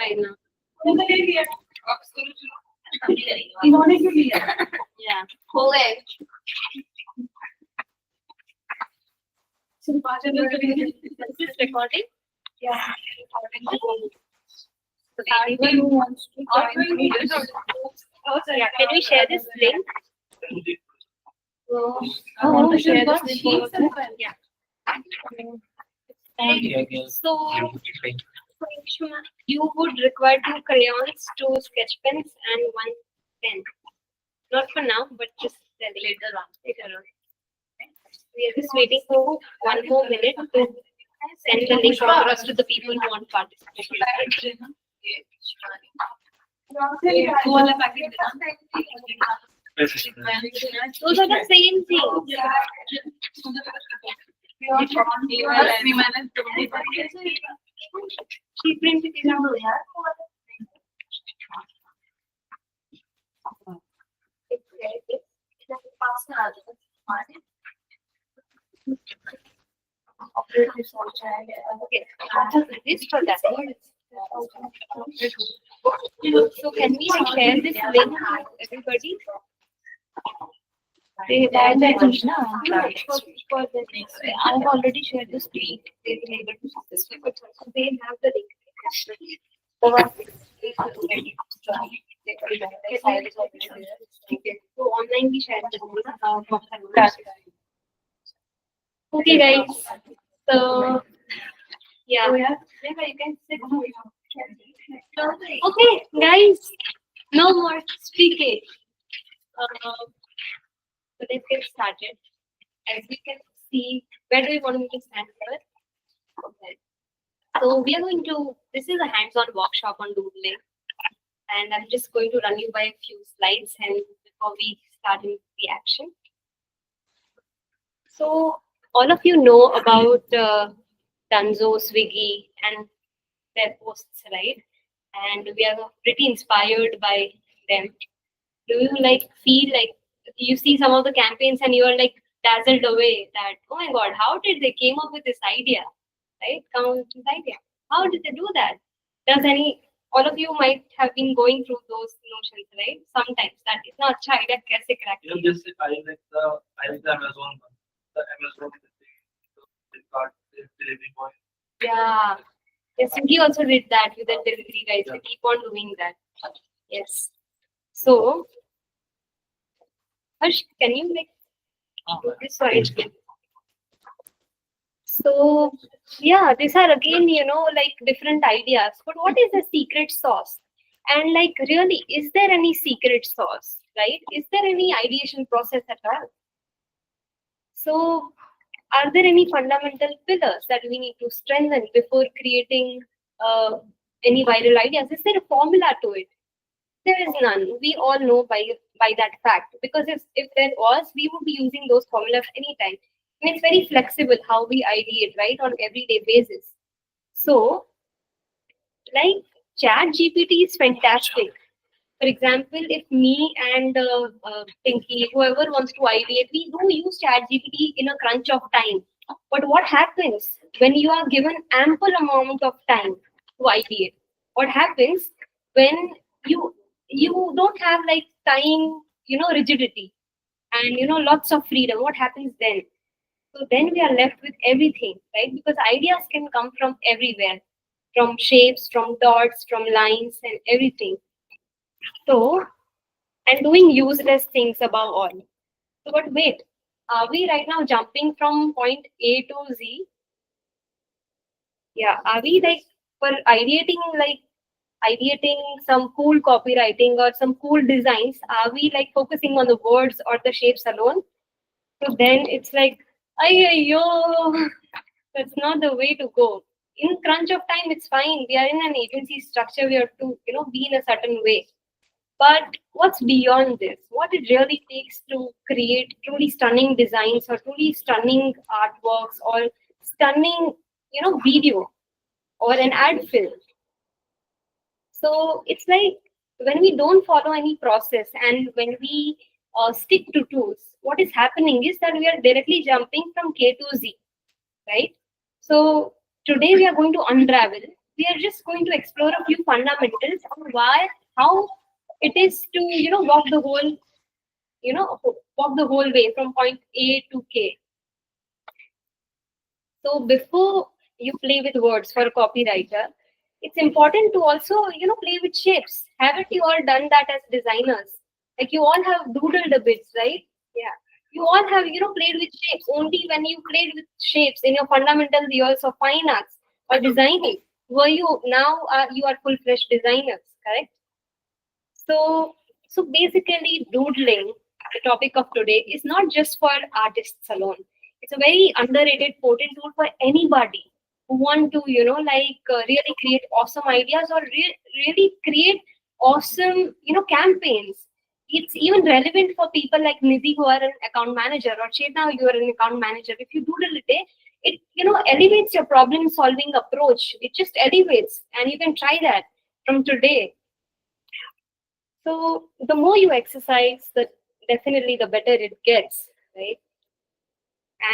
right now. Yeah. Okay. Is this recording? Yeah. Anyone wants to yeah, can we share this link? I want to share this link. Yeah. Yes. So, you would require 2 crayons, 2 sketch pens, and 1 pen. Not for now, but just later on. We are just waiting for 1 more minute to send the link across to the people who want to participate. Those are the same things. She printed it out. Okay, this for that. So can we share this link, everybody? I've already shared this link. They will be able to successfully, but also they have the link. So online we share the link. Okay, guys. So yeah. You can sit. Okay, guys. No more speaking. So let's get started. As we can see, where do we want me to stand first? Okay. So we are going to, this is a hands-on workshop on doodling. And I'm just going to run you by a few slides and before we start in the action. So all of you know about Dunzo, Swiggy and their posts, right? And we are pretty inspired by them. Do you feel like you see some of the campaigns and you are like dazzled away that, oh my God, how did they came up with this idea? Right? Come up with this idea. How did they do that? All of you might have been going through those notions, right? Sometimes that is not idea kaise crack. This I like the Amazon one. The Amazon delivery boy. Yeah. Yes, he also did that with the delivery guys. They keep on doing that. Yes. So, Harsh, can you do this for it? So, yeah, these are again, different ideas. But what is the secret sauce? And really, is there any secret sauce, right? Is there any ideation process at all? So, are there any fundamental pillars that we need to strengthen before creating any viral ideas? Is there a formula to it? There is none. We all know by that fact, because if there was, we would be using those formulas anytime. And it's very flexible how we ideate, right, on everyday basis. So, Chat GPT is fantastic. For example, if me and Pinky, whoever wants to ideate, we do use Chat GPT in a crunch of time. But what happens when you are given ample amount of time to ideate? What happens when you don't have time, rigidity and lots of freedom? What happens then? So then we are left with everything, right? Because ideas can come from everywhere, from shapes, from dots, from lines and everything. So, and doing useless things above all. So, but wait, are we right now jumping from point A to Z? Yeah, are we for ideating some cool copywriting or some cool designs? Are we focusing on the words or the shapes alone? So then it's yo, that's not the way to go. In crunch of time, it's fine. We are in an agency structure. We have to, be in a certain way. But what's beyond this? What it really takes to create truly stunning designs or truly stunning artworks or stunning, video or an ad film. So it's when we don't follow any process and when we stick to tools, what is happening is that we are directly jumping from K to Z, right? So today we are going to unravel we are just going to explore a few fundamentals on how it is to, walk the whole, walk the whole way from point A to K. So before you play with words for a copywriter, it's important to also, play with shapes. Haven't you all done that as designers? Like you all have doodled a bit, right? Yeah. You all have, played with shapes. Only when you played with shapes in your fundamental years of fine arts or designing, were you now you are full-fledged designers, correct? So basically, doodling, the topic of today, is not just for artists alone. It's a very underrated, potent tool for anybody who want to, really create awesome ideas or really create awesome, campaigns. It's even relevant for people like Nidhi who are an account manager, or Chetna, you are an account manager. If you doodle it, elevates your problem solving approach. It just elevates, and you can try that from today. So the more you exercise, definitely the better it gets, right?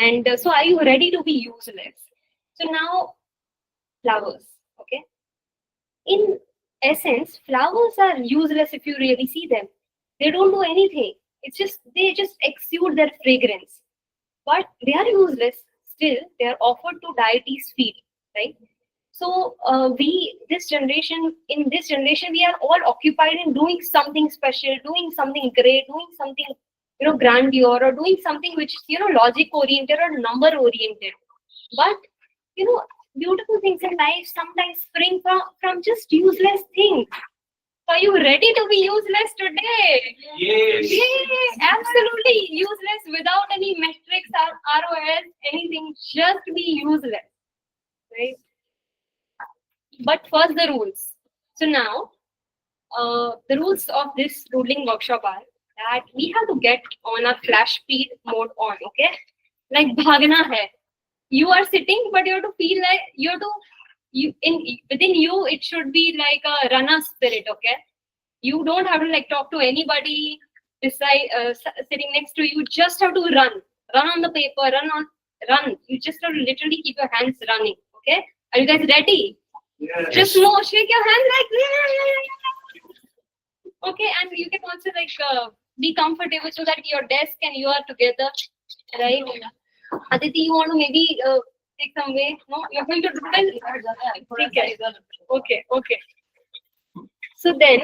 And so are you ready to be useless? So now flowers, okay? In essence, flowers are useless if you really see them. They don't do anything. They just exude their fragrance. But they are useless still. They are offered to deities' feet, right? So in this generation, we are all occupied in doing something special, doing something great, doing something, grandeur, or doing something which is, logic oriented or number oriented. But, beautiful things in life sometimes spring from just useless things. Are you ready to be useless today? Yes. Yay! Absolutely useless without any metrics or ROS, anything, just be useless, right? But first, the rules. So now, the rules of this doodling workshop are that we have to get on a flash speed mode on, okay? Like bhagna hai. You are sitting, but you have to feel like you have to within you. It should be like a runner spirit, okay? You don't have to like talk to anybody beside sitting next to you. Just have to run on the paper, run. You just have to literally keep your hands running, okay? Are you guys ready? Yes. Just more, shake your hand like okay, and you can also like be comfortable so that your desk and you are together, right? Aditi, you want to maybe take some way? No, you're going to do that. Okay. So then,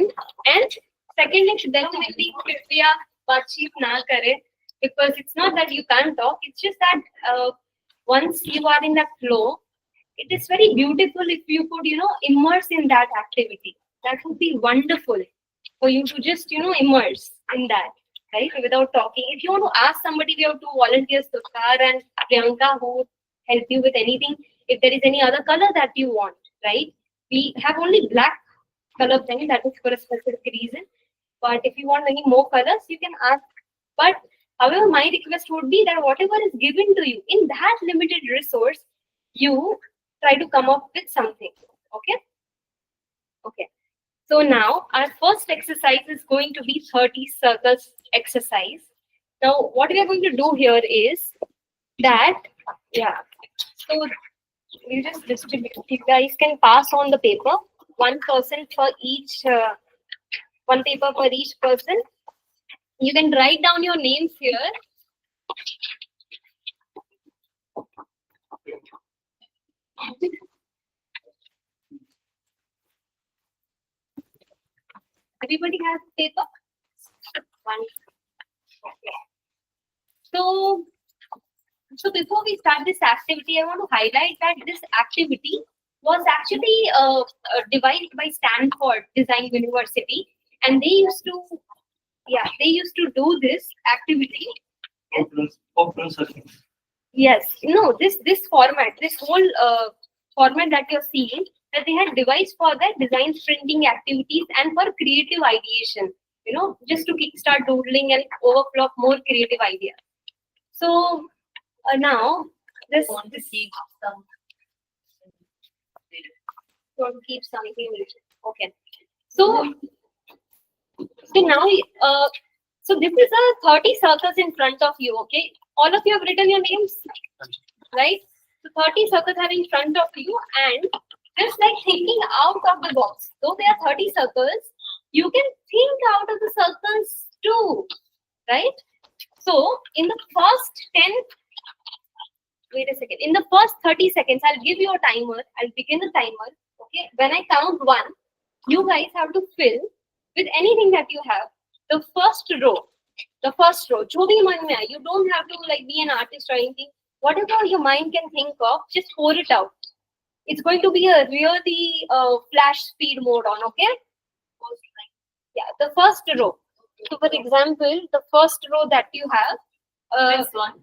and secondly, definitely कृपया बातचीत ना करें, because it's not that you can't talk. It's just that once you are in that flow, it is very beautiful if you could, immerse in that activity. That would be wonderful for you to just, immerse in that, right? Without talking. If you want to ask somebody, we have two volunteers, Tushar and Priyanka, who would help you with anything. If there is any other color that you want, right? We have only black color pen, that is for a specific reason. But if you want any more colors, you can ask. But however, my request would be that whatever is given to you in that limited resource, you try to come up with something. Okay. So now our first exercise is going to be 30 circles exercise. Now what we are going to do here is that, so we just distribute. You guys can pass on the paper. One person for each, one paper for each person. You can write down your names here. Everybody has paper? One. Okay. So before we start this activity, I want to highlight that this activity was actually devised by Stanford Design University, and they used to do this activity. Open session. Yes, no, this format, this whole format that you're seeing, that they had devised for the design sprinting activities and for creative ideation, just to kickstart doodling and overflow more creative ideas. So now this want to keep something. Okay. So now so this is a 30 circles in front of you. Okay, all of you have written your names, right? So 30 circles are in front of you, and Just like thinking out of the box. Though there are 30 circles, you can think out of the circles too, right? So in the first 10, wait a second, in the first 30 seconds, I'll give you a timer. I'll begin the timer. Okay, when I count one, you guys have to fill with anything that you have. The first row, जो भी मन में आए, you don't have to like be an artist or anything. Whatever your mind can think of, just pour it out. It's going to be a really flash speed mode on, okay? Yeah, the first row. So for example, the first row that you have, This one.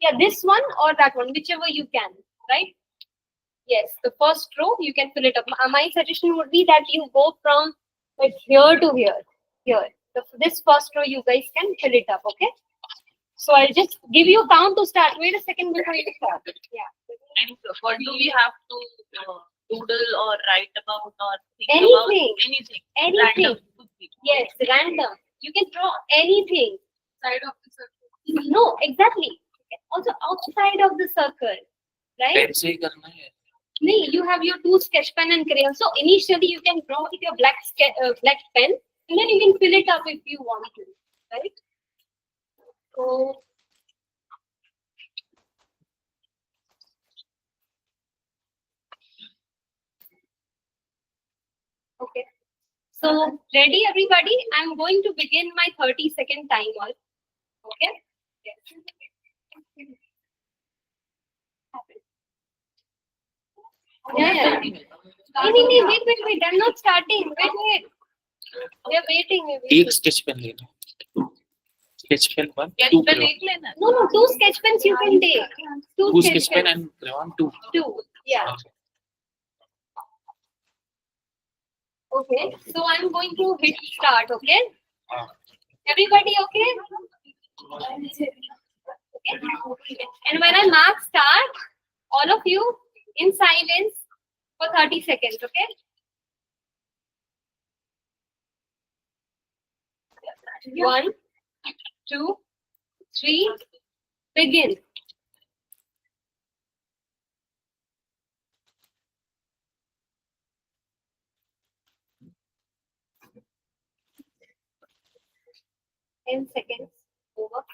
yeah, this one or that one, whichever you can, right? Yes, the first row, you can fill it up. My suggestion would be that you go from like here to here. This first row, you guys can fill it up, okay? So I'll just give you a count to start. Wait a second before you start. Yeah. And what do we have to doodle or write about or think Anything. about? Anything. Anything. Random. Yes, random. You can draw anything. Side of the circle. No, exactly. Also outside of the circle, right? Pen से ही करना है. No, you have your two sketch pen and crayon. So initially you can draw with your black pen, and then you can fill it up if you want to, right? So okay. So ready, everybody? I'm going to begin my 30-second timer. Okay. Yes. Yeah. Wait. I'm not starting. Wait. We're waiting. एक sketch pen लेना. Sketch pen one, Sketch two pen crayon. एक लेना. No, two sketch pens you can take. Two sketch pen and crayon, two. Two. Yeah. Okay. So I'm going to hit start. Okay. Everybody okay? Okay. And when I mark start, all of you in silence for 30 seconds. Okay. One, two, three, begin. Ten seconds over.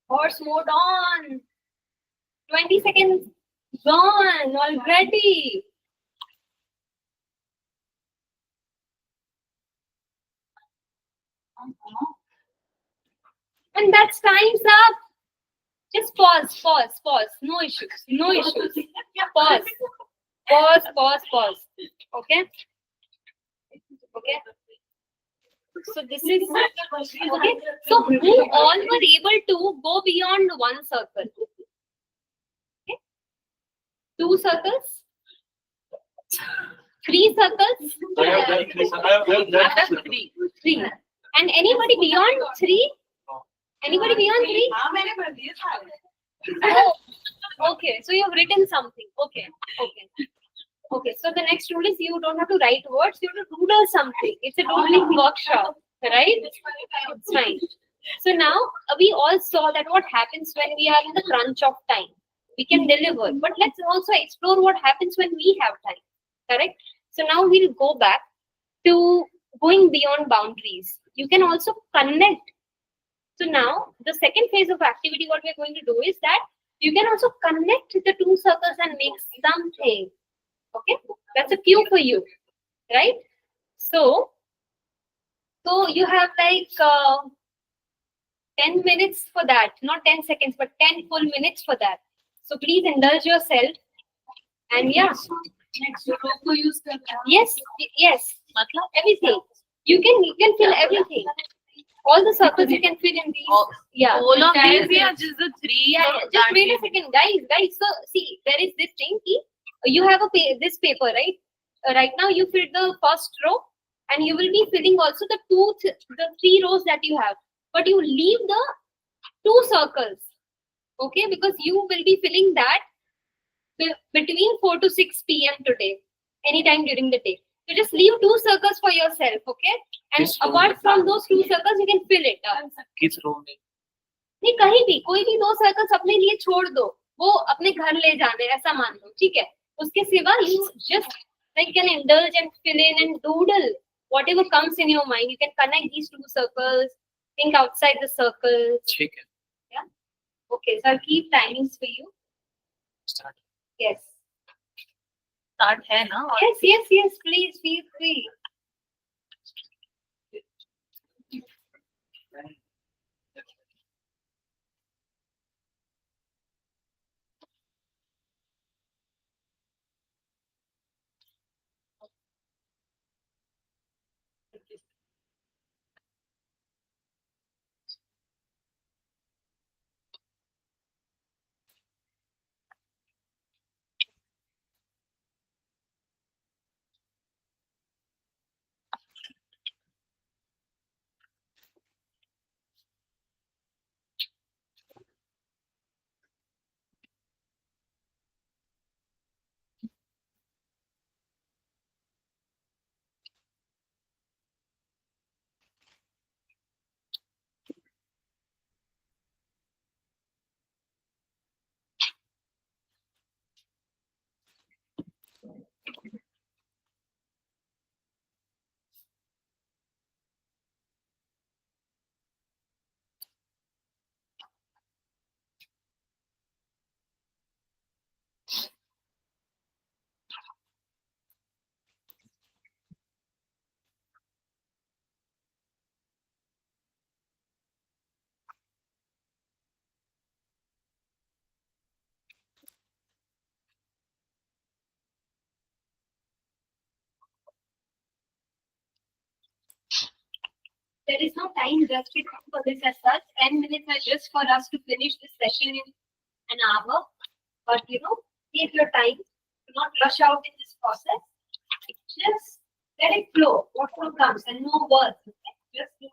Horse mode on. 20 seconds gone already. And that's time's up. Just pause. No issues. Pause. Okay. So this is okay. So who all were able to go beyond one circle? Okay. 2 circles. 3 circles. That's three. 3. And anybody beyond 3? Anybody beyond 3? Oh, okay. So you have written something. Okay. So the next rule is you don't have to write words. You have to doodle something. It's a doodling workshop, right? It's fine. So now we all saw that what happens when we are in the crunch of time. We can deliver, but let's also explore what happens when we have time. Correct? So now we'll go back to going beyond boundaries. You can also connect. So now the second phase of activity, what we're going to do is that you can also connect the 2 circles and make something. Okay, that's a cue for you, right? So you have like 10 minutes for that, not 10 seconds, but 10 full minutes for that. So please indulge yourself. And yeah, yes, everything. You can fill everything. All the circles you can fill in these. Yeah. All of these are just the three. Yeah. Just wait a second, guys. So see, there is this thing. You have this paper, right? Right now you filled the first row, and you will be filling also the 3 rows that you have. But you leave the 2 circles, okay? Because you will be filling that between 4 to 6 p.m. today, anytime during the day. So just leave 2 circles for yourself, okay? And apart from those 2 circles, you can fill it up. किस row में? नहीं कहीं भी कोई भी 2 circles अपने लिए छोड़ दो. वो अपने घर ले जाने ऐसा मान लो, ठीक है। उसके सिवा you just like can indulge and fill in and doodle whatever comes in your mind. You can connect these two circles, think outside the circles. ठीक है. Yeah. Okay, so I'll keep timings for you. Start. Yes. Start है ना? Yes. Please feel free. There is no time restriction for this as such. 10 minutes are just for us to finish this session in an hour. But take your time. Do not rush out in this process. Just let it flow. Whatever comes and no words. Okay? Just do it.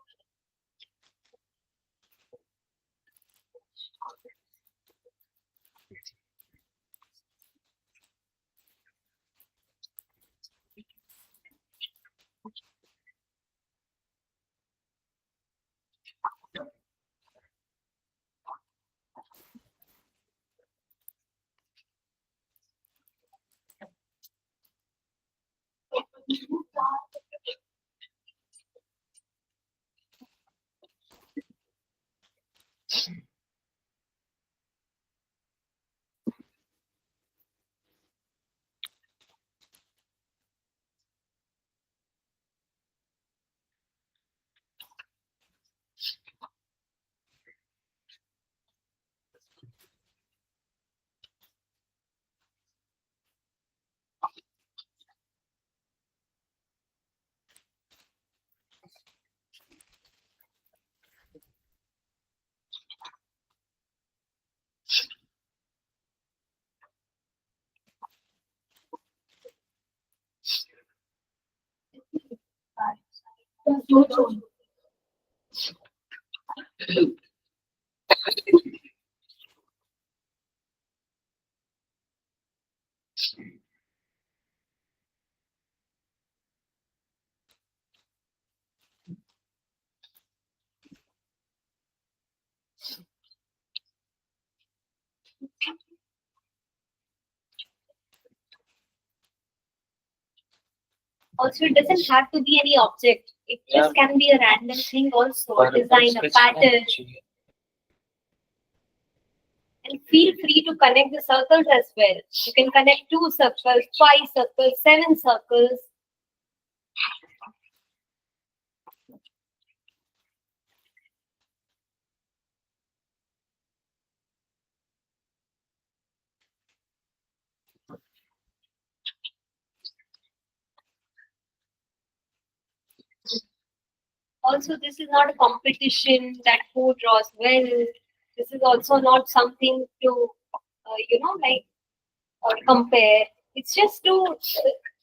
Also, it doesn't have to be any object. It just can be a random thing also, a design, a pattern. And feel free to connect the circles as well. You can connect 2 circles, 5 circles, 7 circles. Also, this is not a competition that who draws well. This is also not something to, compare. It's just to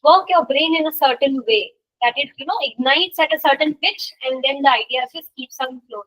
work your brain in a certain way that it, ignites at a certain pitch, and then the ideas just keeps on flowing.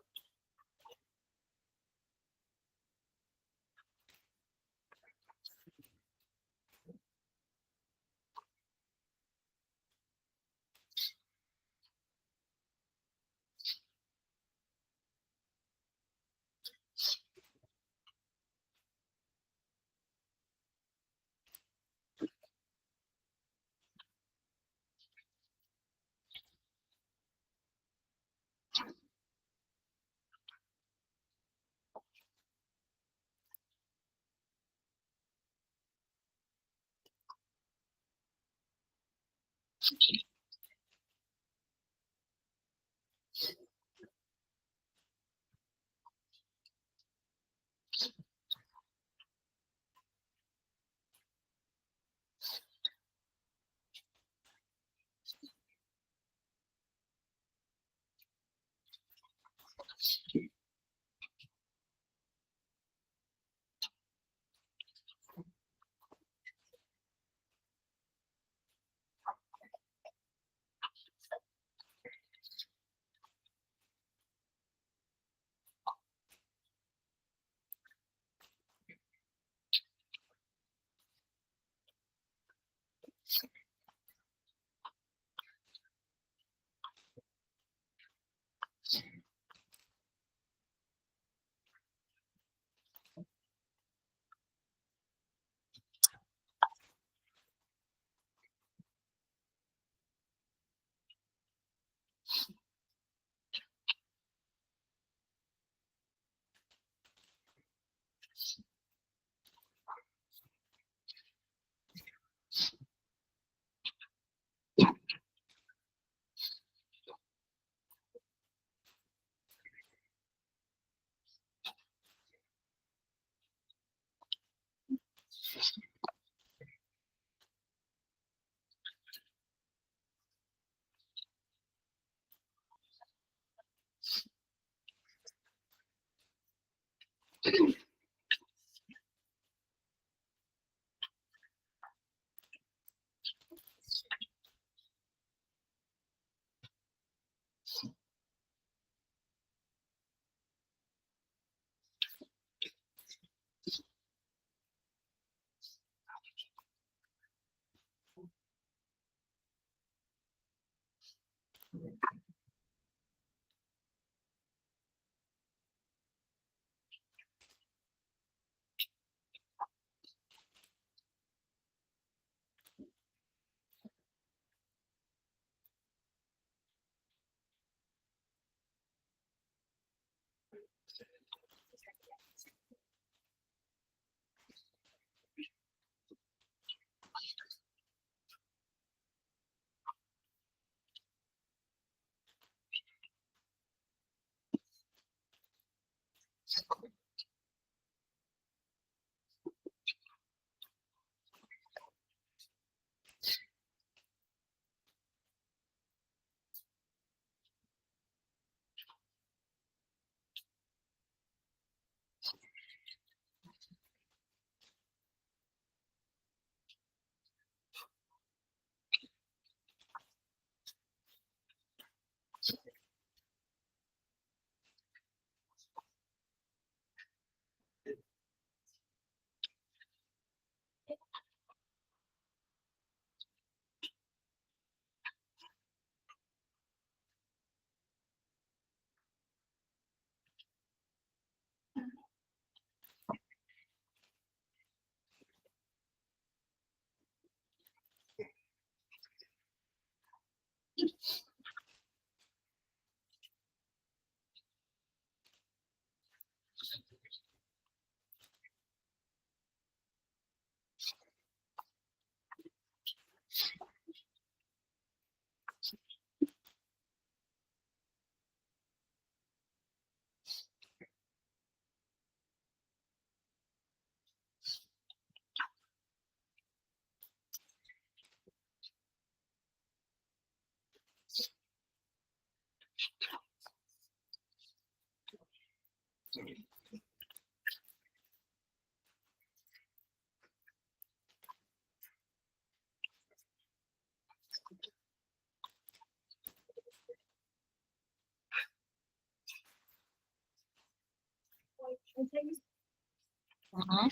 Mhm.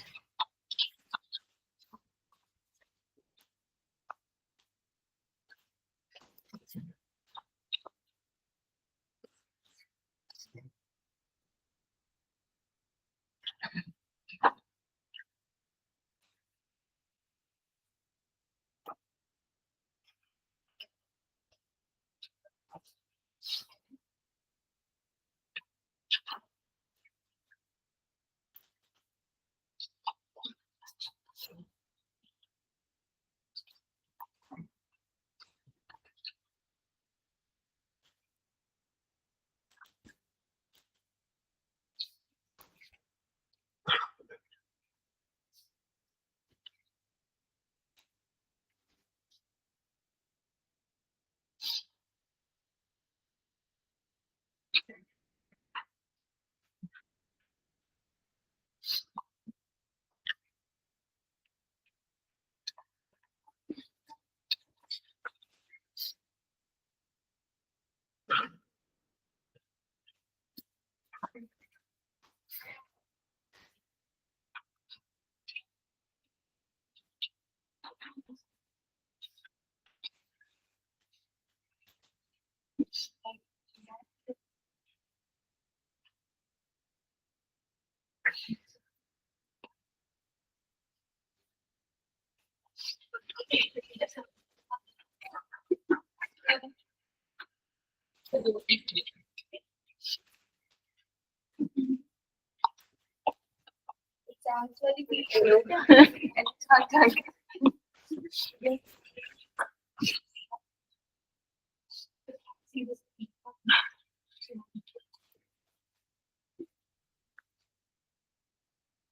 It's actually pretty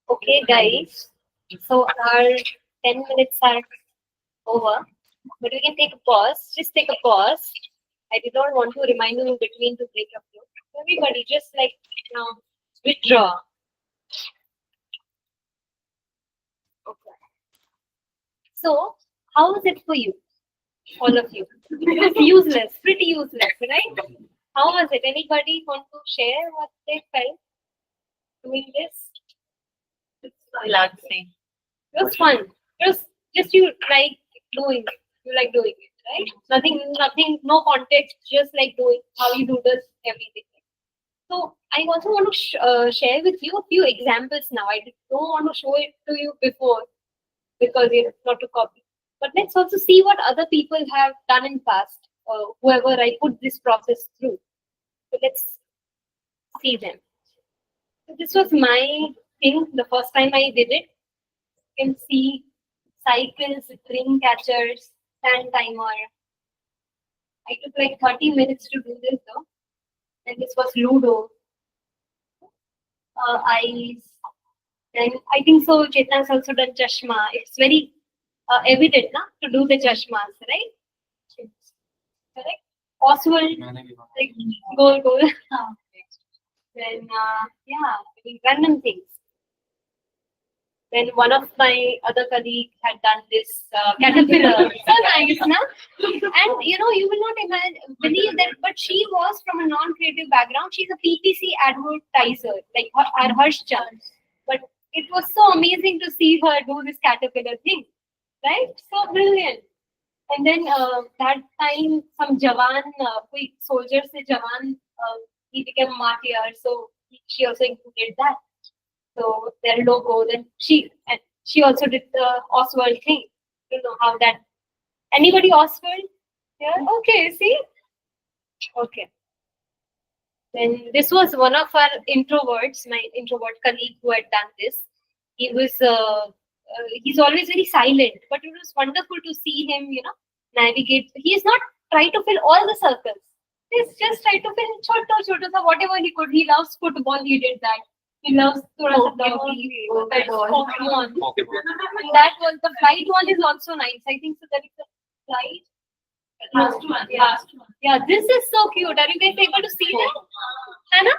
Okay, guys. So our 10 minutes are over, but we can take a pause. Just take a pause. I did not want to remind you in between to break up you. Everybody, just like withdraw. Okay. So, how is it for you, all of you? It was useless, pretty useless, right? How was it? Anybody want to share what they felt doing this? It's relaxing. It was fun. It was just you like doing it. You like doing it, right? Nothing, no context, just like doing how you do this, everything. So I also want to share with you a few examples now. I don't want to show it to you before because it's not to copy. But let's also see what other people have done in past, whoever I put this process through. So let's see them. So this was my thing the first time I did it. You can see cycles, dream catchers, sand timer. I took like 30 minutes to do this though. And this was Ludo. Eyes. And I think so Chetna has also done Chashma. It's very evident to do the Chashmas, right? Correct? Oswald, like goal. Then, random things. Then one of my other colleagues had done this caterpillar. So nice, na? And you will not believe that, but she was from a non-creative background. She's a PPC advertiser, like her Harsh Chand. But it was so amazing to see her do this caterpillar thing, right? So brilliant. And then that time, some Jawan, quick soldier se Jawan, he became martyr. So she also included that. So their logo. Then she also did the Oswald thing. You know how that. Anybody Oswald? Yeah. Okay. See. Okay. Then this was one of our introverts, my introvert colleague who had done this. He was he's always very silent, but it was wonderful to see him, navigate. He is not trying to fill all the circles. He's just trying to fill choto, so whatever he could. He loves football. He did that. He loves doggy, Pokemon. And that was the flight one is also nice. I think so. There is a flight. Last one. Yeah, this is so cute. Are you guys able to see that? Hannah?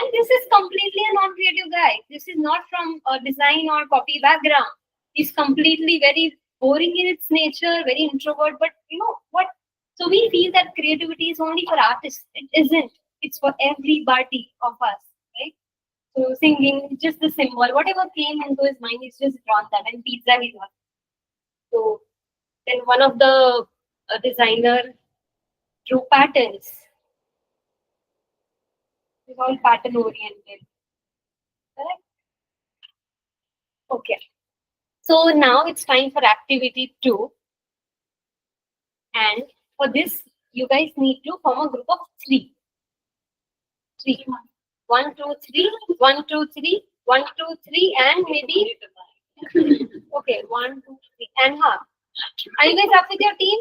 And this is completely a non-creative guy. This is not from a design or copy background. He's completely very boring in its nature, very introvert. But you know what? So we feel that creativity is only for artists. It isn't. It's for everybody of us, right? So singing, just the symbol, whatever came into his mind, he's just drawn that. And pizza he got. So then one of the designer drew patterns. It's all pattern oriented. Correct? Okay. So now it's time for activity 2. And for this, you guys need to form a group of 3. 3. 1, 2, 3. 1, 2, 3. 1, 2, 3. And maybe. Okay. 1, 2, 3. And half. Are you guys up with your team?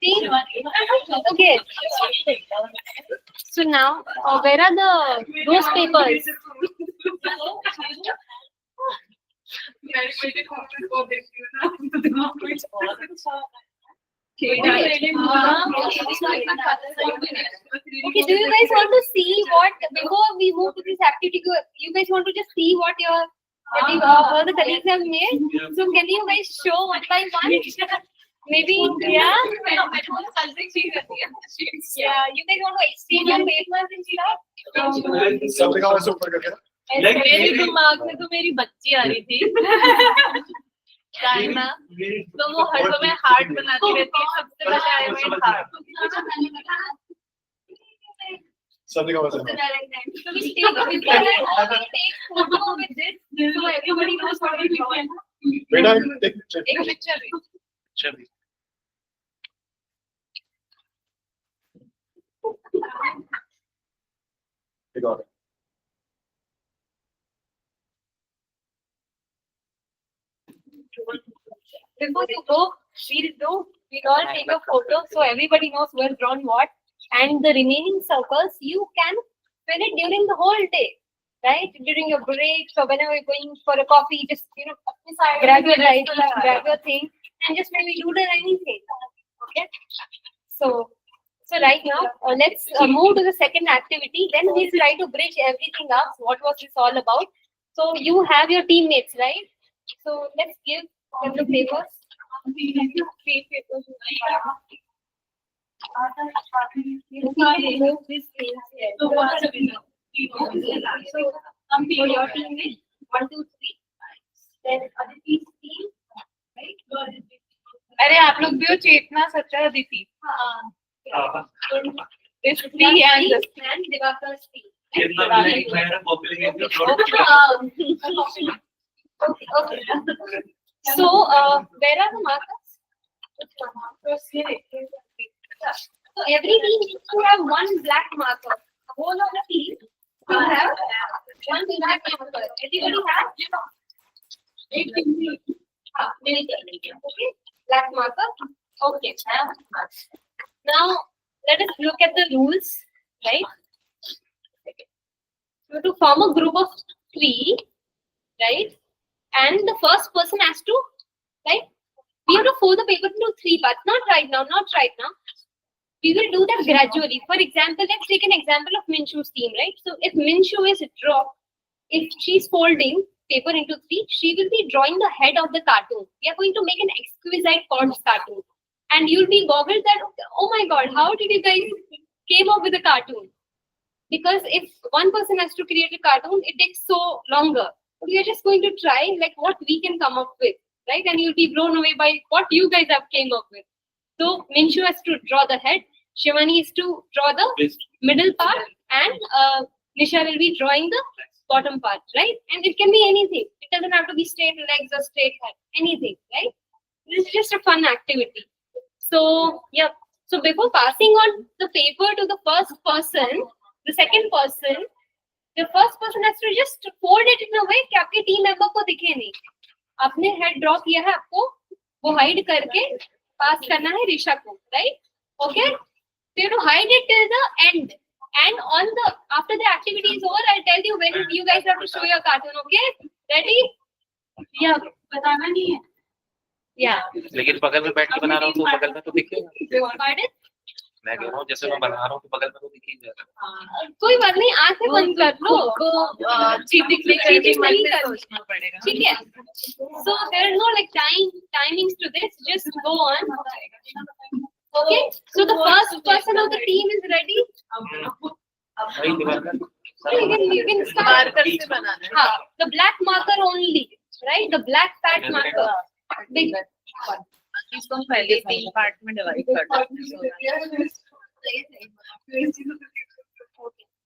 Team? Okay. So now, where are those papers? Okay, do you guys want to see what, before we move to this activity, you guys want to just see what all the colleagues have made? So can you guys show one by one? Maybe, yeah? Yeah, you guys want to exchange your papers and stuff? मेरे दिमाग में तो मेरी बच्ची आ रही थी Diana, तो वो हर समय हार्ट बनाती रहती है, सबसे पहले I made heart. Something else. So we take photo with this, so everybody knows what we're doing. Wait, I'll take a Take a picture. I got it. Before you go, we'll all take a photo so everybody knows who has drawn what. And the remaining circles, you can fill it during the whole day, right? During your breaks or whenever you're going for a coffee, just, grab your light, grab your thing, and just maybe doodle anything. Okay? So right now, let's move to the second activity. Then we'll try to bridge everything up. What was this all about? So you have your teammates, right? So let's give them the papers. Remove this thing here. So for your teammate, 1, 2, 3. Then Aditi's team, right? अरे आप लोग भी हो चेतना सच्चा Aditi. This three and this. And Divakar's team. Okay. So, where are the markers? So every team needs to have one black marker. The whole of the team will have one black marker. Everybody has? Okay, black marker. Okay. Now let us look at the rules, right? So to form a group of 3, right? And the first person has to, right? We have to fold the paper into 3 parts. Not right now. We will do that gradually. For example, let's take an example of Minshu's team, right? So if Minshu is if she's folding paper into 3, she will be drawing the head of the cartoon. We are going to make an exquisite Cords cartoon. And you'll be boggled that, oh my god, how did you guys came up with a cartoon? Because if one person has to create a cartoon, it takes so longer. We are just going to try like what we can come up with, right? And you'll be blown away by what you guys have came up with. So Minshu has to draw the head, Shivani is to draw the middle part, and Nisha will be drawing the bottom part, right? And it can be anything. It doesn't have to be straight legs or straight head, anything, right? This is just a fun activity. So, yeah. So before passing on the paper to the first person, the second person, the first person has to just fold it in a way कि आपके team member को दिखे नहीं. आपने head draw किया है, आपको वो hide करके pass करना है ऋषा को, right? Okay? So you have to hide it till the end. And after the activity is over, I'll tell you when you guys have to show your cartoon. Okay? Ready? Yeah. बताना नहीं है. Yeah. लेकिन बगल में बैठ के बना रहा हूँ तो बगल में तो दिखेगा. Pardon? मैं कह रहा हूँ जैसे मैं बना रहा हूँ तो बगल में तो दिखेगा. कोई बात नहीं, आंखें बंद कर लो. चीटिंग नहीं करना पड़ेगा. ठीक है? So there are no like timings to this. Just go on. Okay? So the first person of the team is ready. You can start. The black marker only, right? The black fat marker. Big one. इसको पहले 3 part में divide कर दो.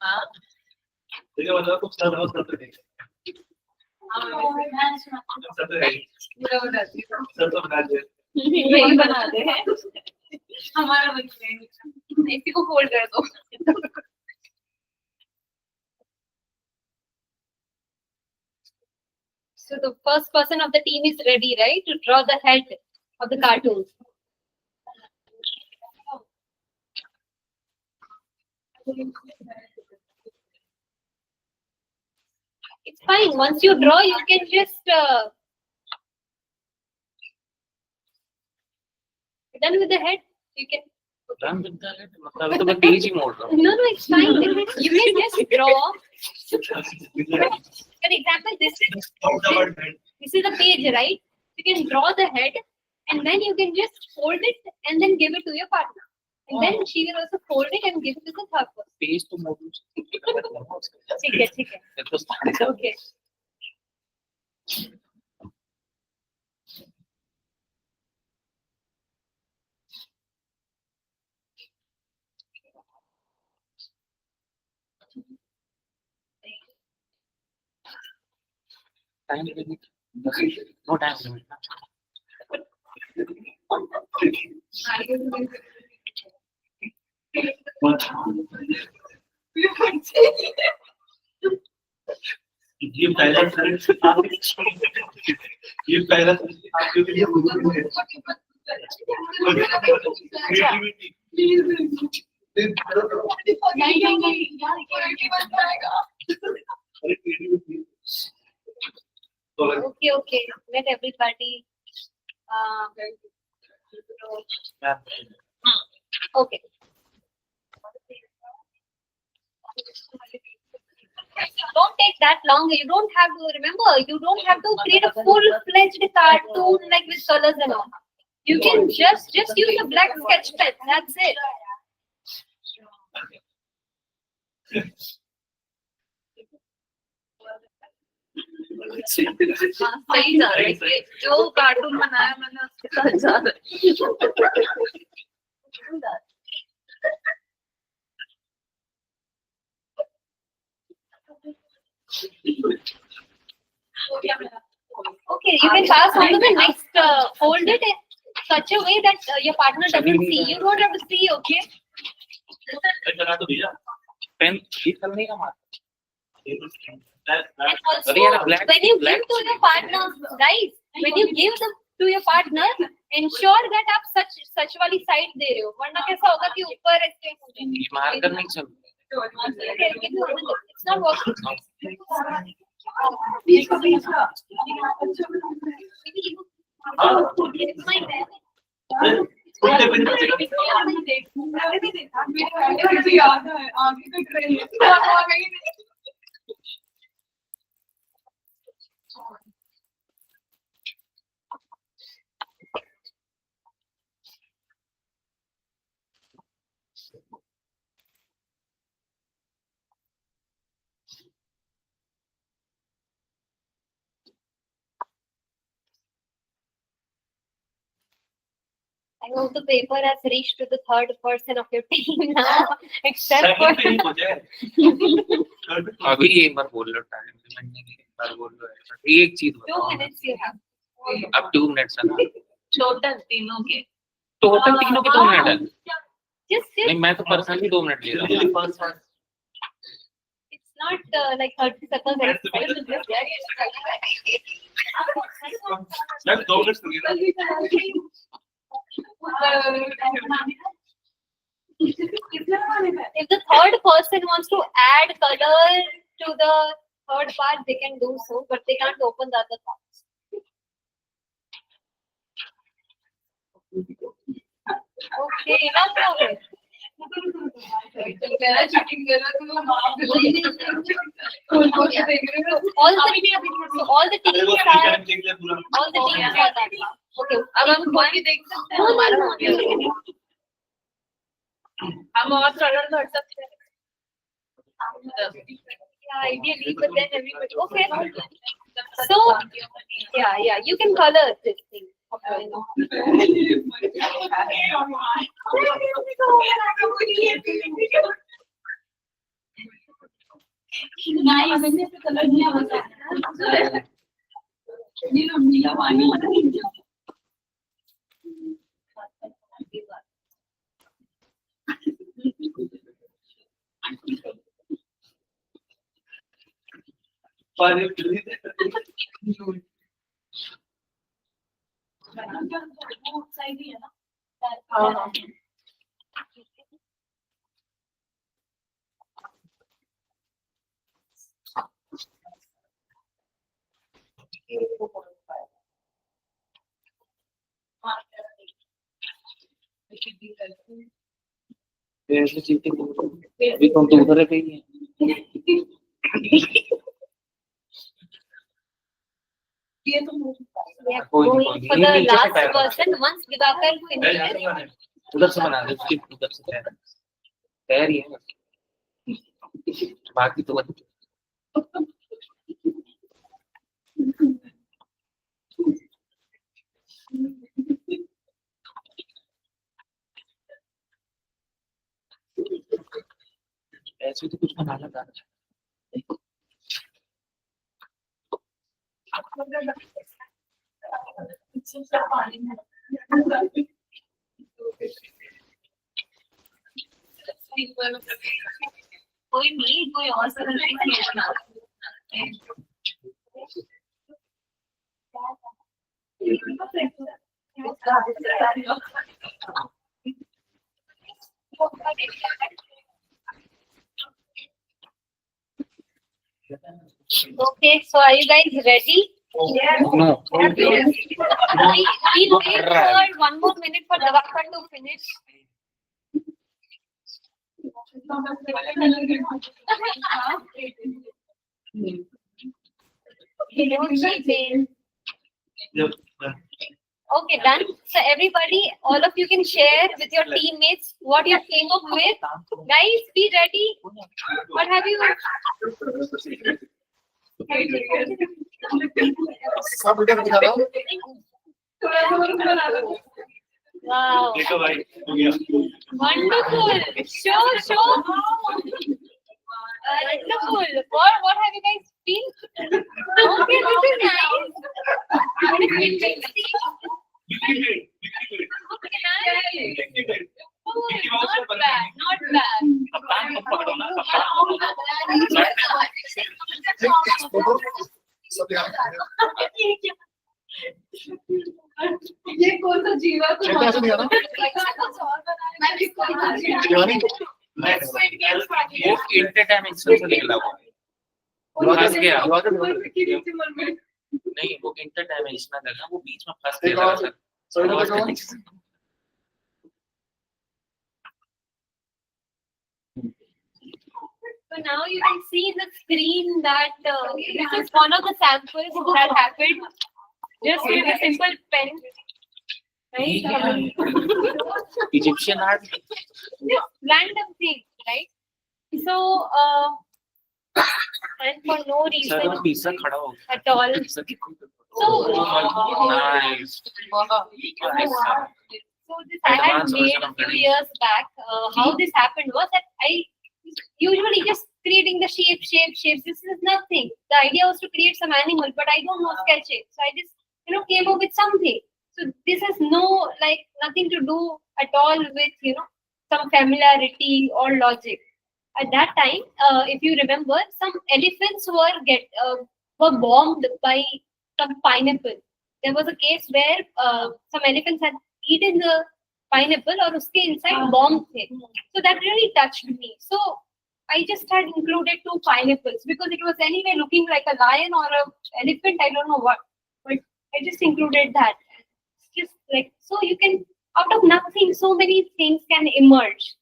हाँ. देखो मतलब कुछ सब बहुत करते हैं. सब तो बना दे. नहीं बना दे. हमारा बच्चे इसी को फोल्ड कर दो. So the first person of the team is ready, right, to draw the head of the cartoon. It's fine. Once you draw, you can just Done with the head? You can. Done with the head. मतलब अभी तो मैं page ही मोड़ रहा हूँ. No, it's fine. You can just draw. For example, this is the page, right? You can draw the head, and then you can just fold it and then give it to your partner. And then she will also fold it and give it to the third person. Page तो मोड़ लूँ. ठीक है. ये तो सारे सब. Okay. Time limit. No time limit. ये पहला आपके लिए Okay. Let everybody. Okay. Don't take that long. You don't have to remember. You don't have to create a full-fledged cartoon like with colors and all. You can just use a black sketch pen. That's it. सही जा रहा है जो cartoon बनाया मैंने उसके साथ जा रहा Okay, you can pass on to the next. Hold it in such a way that your partner doesn't see. You don't have to see. Okay. Pen ये कल नहीं कमा. And also, But yeah, black- when you black give to your partner, guys, when you give them to your partner, ensure that आप सच वाली side दे रहे हो, वरना कैसा होगा कि ऊपर ऐसे हो जाएंगे. ये मार्कर नहीं चल. Okay, give me one minute. It's not working. It's my pen. I hope the paper has reached to the third person of your team now, except for. अभी एक बार बोल लो टाइम लिमिट नहीं एक बार बोल लो एक चीज 2 बताओ. minutes you have. अब 2 मिनट्स है ना. टोटल तीनों के टोटल तीनों के 2 मिनट है. Just नहीं मैं तो पर्सनली 2 मिनट ले रहा हूँ. it's not like 30 seconds. मैं 2 मिनट हो गया. If the third person wants to add color to the third part, they can do so, but they can't open the other parts. Okay, enough of it. मेरा cheating कर रहा All the teams are that. Okay, अब हम खोल के देख सकते हैं हमारा हो गया. हम और कलर भर सकते हैं. yeah, ideally, but then everybody. Okay. So, yeah, you can color this thing. ऐसे चीटिंग अभी तुम तो उधर पे ही है We are कोई going नहीं, for ये the नीचे से last पैर person. Once Divakar finishes, उधर से बना दे उसकी उधर से पैर ही है बाकी तो ऐसे तो कुछ बनाना था कोई नहीं, कोई और सरल नहीं बना। okay. So are you guys ready? No. We'll wait for 1 more minute for Divakar to finish. Okay, done. So everybody, all of you can share with your teammates what you came up with. Guys, be ready. What have you? सब video में दिखा रहा हूँ Wow. देखो भाई हो गया Wonderful. Show. Wonderful. What have you guys seen? Okay, this is nice. What is interesting? Okay, nice. Oh, not bad. सब दिखा रहा ये कौन सा जीवा को चेहरा ऐसे दिखा रहा शिवानी वो इंटरडायमेंशनल से निकला हुआ है फंस गया नहीं वो इंटरडायमेंशनल है ना वो बीच में फंस एक गया और सर सॉरी ना देखो So now you can see in the screen that this is one of the samples that happened just with a simple pen. Right? Egyptian art Random thing, right? So, and for no sir reason pizza खड़ा हो at all. Pizza की So, nice so this I had Advanced made version a of few Doodling. years back. How this happened was that I usually just creating the shapes. This is nothing. The idea was to create some animal, but I don't know sketch it. So I just came up with something. So this has nothing to do at all with some familiarity or logic. At that time, if you remember, some elephants were bombed by some pineapple. There was a case where some elephants had eaten the pineapple or uske inside bombs थे. So that really touched me. So I just had included 2 pineapples because it was anyway looking like a lion or a elephant. I don't know what, but I just included that. It's just like so you can out of nothing so many things can emerge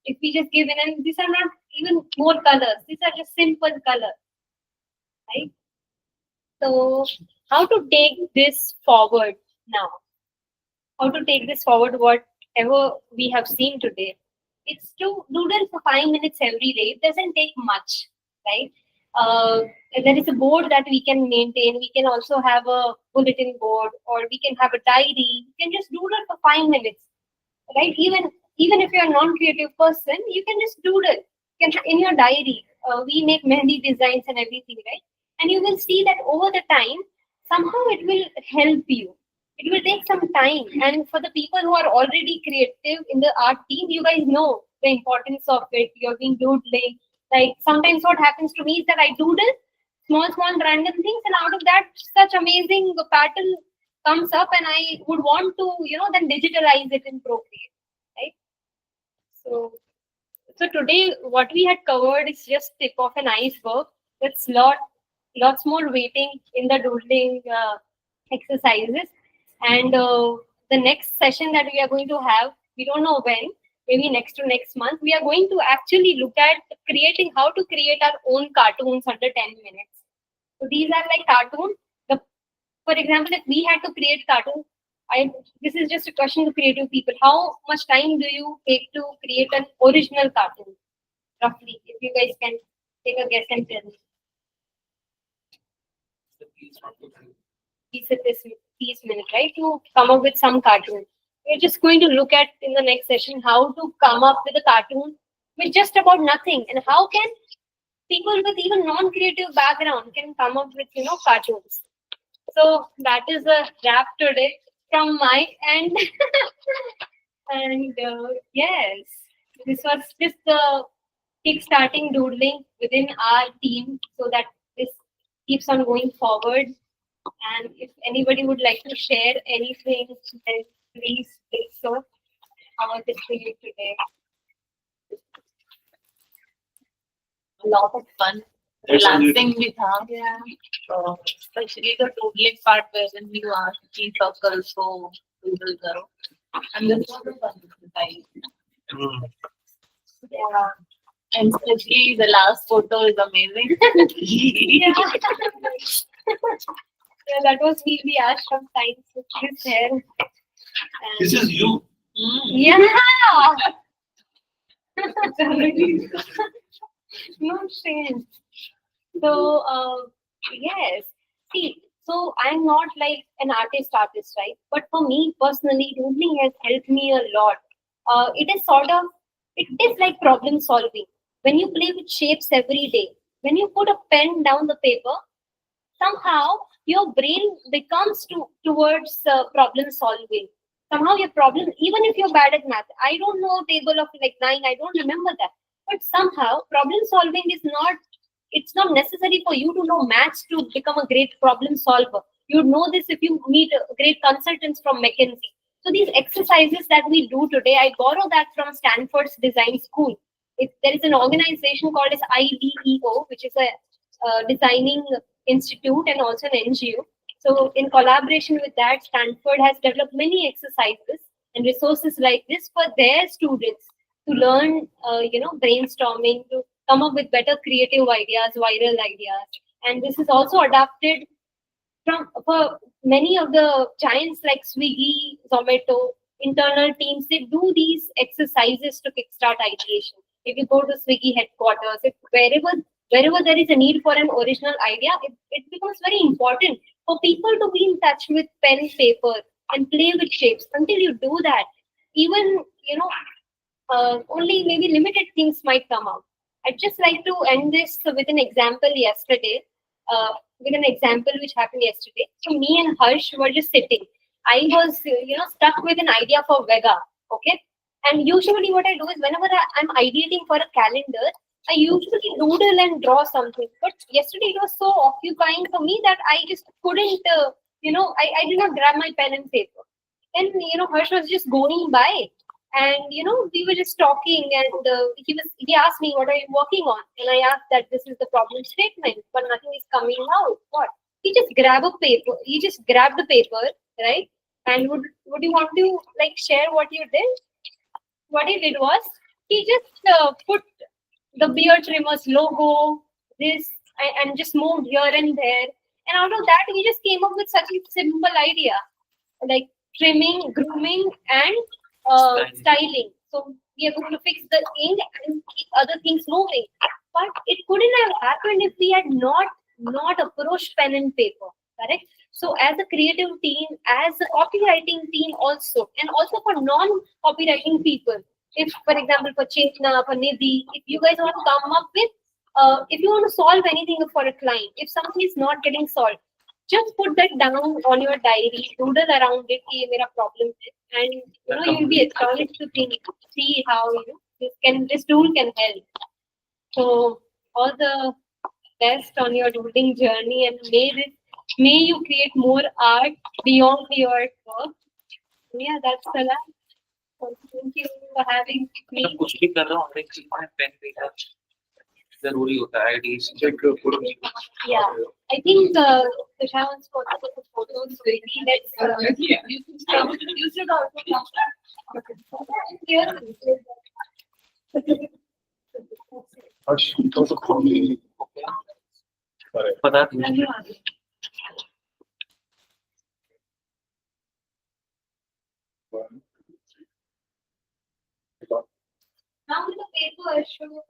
if we just give in. And these are not even more colors. These are just simple colors, right? So how to take this forward now? How to take this forward? Whatever we have seen today, it's to doodle for 5 minutes every day. It doesn't take much, right? There is a board that we can maintain. We can also have a bulletin board, or we can have a diary. You can just doodle for 5 minutes, right? Even if you're a non-creative person, you can just doodle. You can in your diary. We make mehndi designs and everything, right? And you will see that over the time, somehow it will help you. It will take some time. And for the people who are already creative in the art team, you guys know the importance of it. You're being doodling. Like sometimes what happens to me is that I doodle small random things, and out of that, such amazing pattern comes up, and I would want to, then digitalize it in Procreate, right? So today what we had covered is just tip of an iceberg. It's lots more waiting in the doodling exercises. And the next session that we are going to have we don't know when, maybe next to next month, we are going to actually look at creating how to create our own cartoons under 10 minutes. So these are like cartoons. For example, if we had to create cartoon, this is just a question to creative people. How much time do you take to create an original cartoon? Roughly, if you guys can take a guess and tell me. Piece minute, right? To come up with some cartoon. We're just going to look at in the next session how to come up with a cartoon with just about nothing, and how can people with even non-creative background can come up with cartoons. So that is a wrap today from my end. And yes, this was just the kickstarting doodling within our team so that this keeps on going forward. And if anybody would like to share anything, then please do so. How was it for you today? A lot of fun. Relaxing with her. Yeah. Especially the doodling part wherein you ask key circles, so doodle karo. And this was a fun exercise. Yeah. And especially the last photo is amazing. Yeah. Yeah, that was really Ash from Science with his hair. And This is you. yeah. No shame. So yes. See, so I'm not like an artist, right? But for me personally, doodling has helped me a lot. It is like problem solving. When you play with shapes every day, when you put a pen down the paper, somehow your brain becomes towards problem solving. Somehow your problem, even if you're bad at math, I don't know table of like 9, I don't remember that. But somehow problem solving is not, it's not necessary for you to know maths to become a great problem solver. You know this if you meet great consultants from McKinsey. So these exercises that we do today, I borrow that from Stanford's design school. There is an organization called as IDEO, which is a designing institute and also an NGO. So in collaboration with that, Stanford has developed many exercises and resources like this for their students to learn, brainstorming, to come up with better creative ideas, viral ideas. And this is also adapted for many of the giants like Swiggy, Zomato, internal teams. They do these exercises to kickstart ideation. If you go to Swiggy headquarters, if wherever there is a need for an original idea, it becomes very important for people to be in touch with pen, paper, and play with shapes. Until you do that, even only maybe limited things might come out. I'd just like to end this with an example yesterday. With an example which happened yesterday. So me and Harsh were just sitting. I was, stuck with an idea for Vega. Okay. And usually what I do is whenever I'm ideating for a calendar, I usually doodle and draw something. But yesterday it was so occupying for me that I just couldn't, I did not grab my pen and paper. Then, Harsh was just going by. And we were just talking, and he asked me, "What are you working on?" And I asked that this is the problem statement, but nothing is coming out. What? He just grabbed a paper. He just grabbed the paper, right? And would you want to like share what you did? What he did was he just put the beard trimmers logo, this, and just moved here and there. And out of that, he just came up with such a simple idea, like trimming, grooming, and styling. So we are going to fix the ink and keep other things moving. But it couldn't have happened if we had not approached pen and paper. Correct? So as a creative team, as a copywriting team also, and also for non-copywriting people, if for example for Chetna, for Nidhi, if you guys want to come up with, if you want to solve anything for a client, if something is not getting solved, just put that down on your diary, doodle around it, hey, mera problem is, and you'll be astonished to see how this tool can help. So all the best on your doodling journey, and may you create more art beyond your work. Yeah, that's the last. So thank you for having me. कुछ भी कर रहा हूँ, pen जरूरी होता है ideation. Check photo. Yeah. I think Tushar wants to take the photos. Maybe let's. You should also Here. Harsh, also call me. Correct. पता नहीं One. Now with the paper, show.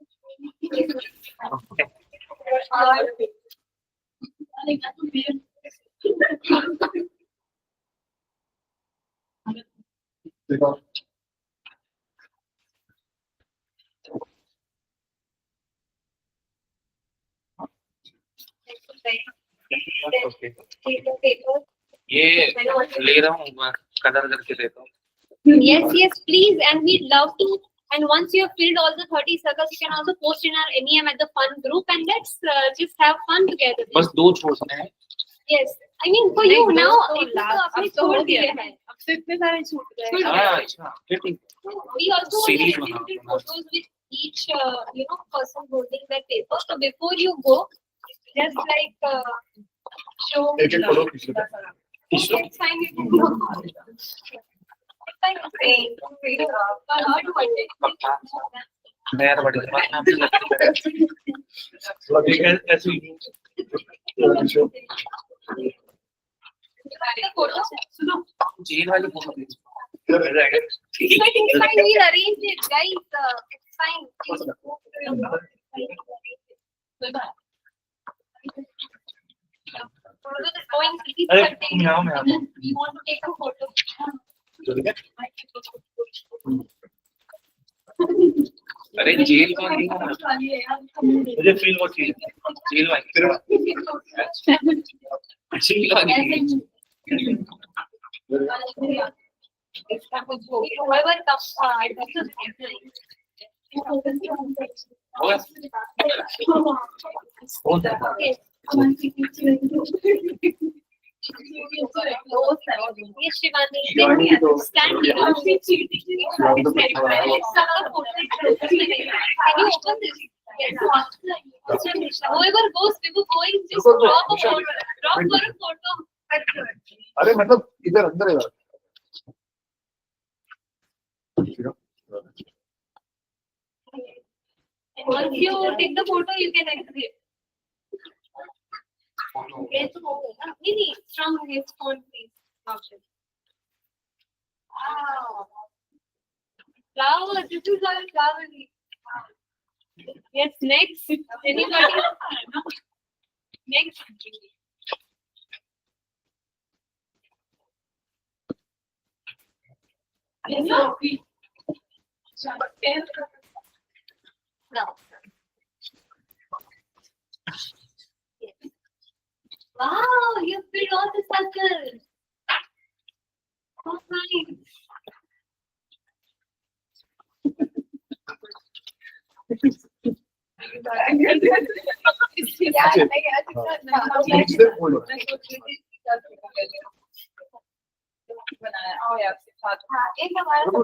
Take off. Okay Take the paper. ये ले रहा हूँ मैं colour करके देता हूँ। Yes, yes, please. And we'd love to. And once you have filled all the 30 circles, you can also post in our NEM at the fun group and let's just have fun together. बस दो छोड़ने हैं। Yes. I mean, for you now, it तो आपने अब तो हो छोड़ गया दिया है। है. अब तो इतने सारे छूट गए। हाँ अच्छा फिर ठीक। We also want Series to बना edit दो। photos with each, person holding that paper. So before you go, just like show. एक एक photo खींच लो. Let's find it. मैं यार बड़ी बात ना थोड़ा देख ऐसे ही थोड़ा खींचो. जेल वाली फोटो खींच। इधर आ जाएगा. It's fine. We'll arrange it, guys. It's fine. अरे तुम यहाँ मैं आता हूँ। You want to take a photo? ठीक है. अरे जेल वाली मुझे फील वो चाहिए। जेल वाली तेरा जेल वाली Whoever comes, yes. Yes, Shivani. Shivani तो- Stand here. Shivani तो- Can you open this? Yes. Whoever goes, we were going just रुको, रुको, drop a Nisha, photo. Drop wait, for wait. a photo. अरे मतलब इधर अंदर है. ठीक है. Once you take the photo, you can exit. Yes, Nini, from his phone, please. Option. Wow. Flower, this is our flower. Yes, next. Anybody? Next. Yes, no. Yes. Wow, you filled all the circles. Oh, nice. Next step hold on. हाँ, एक हमारा रुको.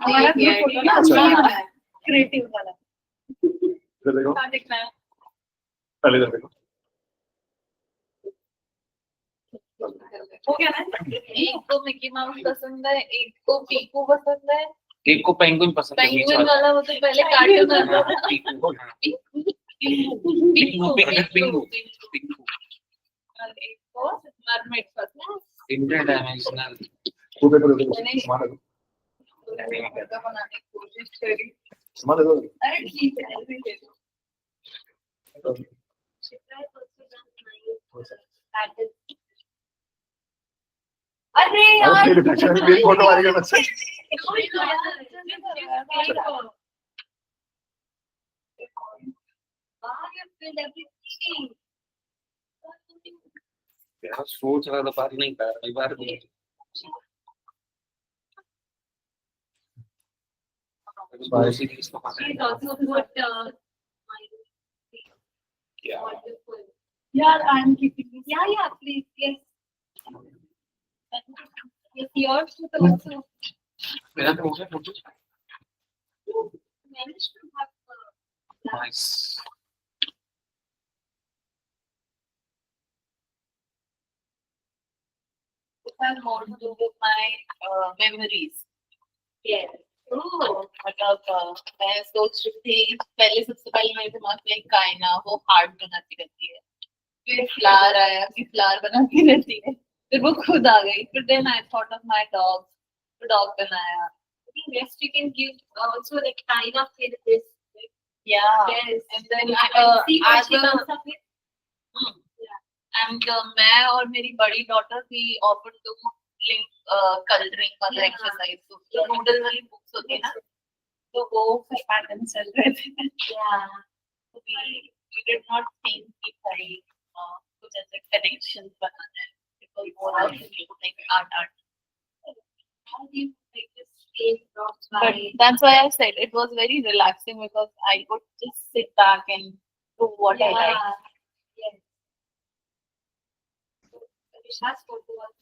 हमारा ये ना अच्छा. Creative वाला. इधर देखो. पहले इधर देखो. हो गया ना? एक को मिकी माउस पसंद है, एक को पीकू पसंद है, एक को पेंगुइन पसंद है बीच पेंगुइन वाला। वाला वो तो पहले कार्टून हाँ, था। पीकू, हाँ, पिंकू पिंकू। और एक को मरमेड पसंद है। इंटरडायमेंशनल वो पेपर देखो. समान है. बनाने की कोशिश करी। समान है. अरे ठीक है, ऐसे ही दे दो। अरे अरे यार तेरे रिफ्लेक्शन में मेरी फोटो आ रही है बस. यार सोच रहा था बात नहीं कर रहा बार Bye. सीरीज को पता है क्या Yeah, I'm keeping this. Yeah, please, yes. Yes, yours too also. मेरा तो हो गया photo Managed to have Nice. It has more to do with my memories. Yes. Oh. मतलब मैं सोच रही थी पहले सबसे पहले मेरे दिमाग में एक कायना वो हार्ट बनाती रहती है फिर फ्लावर आया फिर फ्लावर बनाती रहती है फिर वो खुद आ गई फिर then I thought of my dog फिर डॉग बनाया I think next we can give also like kind of with this. या Yes. And then See what she as a comes up with. And मैं और मेरी बड़ी daughter भी offer to link colouring वाला Yeah. Exercise तो noodle वाली books होती है ना तो वो फिर पैटर्न चल रहे थे Yeah. तो we did not think कि भाई कुछ ऐसे कनेक्शन बनाना है because more of like art How do you make this change from but that's why I said it was very relaxing because I could just sit back and do what I like Yes. So, Vishwas photo was